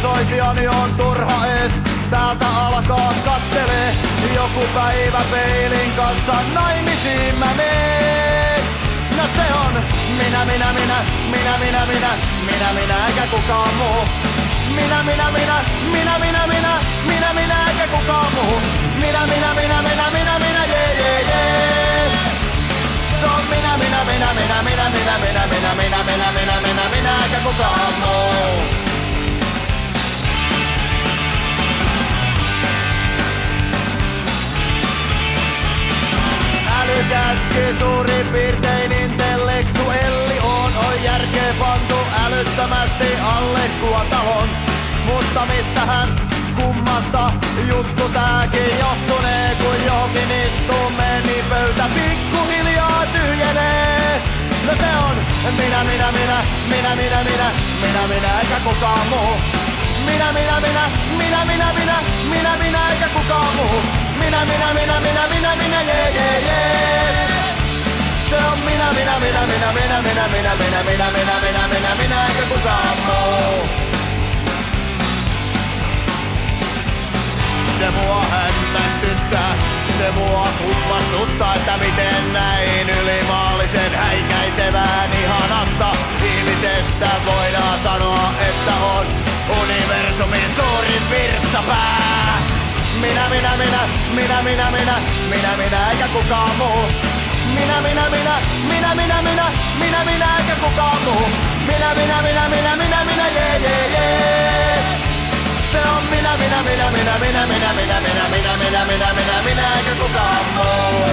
soisiani on turha ees. Täältä alkaa kattelee. Joku päivä peilin kanssa naimisiin mä meen. No se on minä eikä kukaan muu. Minä eikä kukaan muu. Minä, jee. Se on minä eikä kukaan muu. Älykäski suurin piirtein intellektuelli on järkeä pantu älyttömästi alle kuotalon. Mutta mistähän kummasta juttu tääkin johtunee, kun johonkin istumme, niin pöytä pikkuhiljaa tyhjenee. No se on minä eikä kukaan muu. Minä eikä kukaan muu. Minä, jee. Se on minä eikä kukaan muu. Se mua hämmästyttää, se mua kummastuttaa, että miten näin ylimaallisen häikäisevään ihanasta ihmisestä voidaan sanoa, että on universumin suurin virtsapää. Minä eikä kukaan muu. Minä eikä kukaan muu. Minä, jee. Se on minä eikä kukaan muu.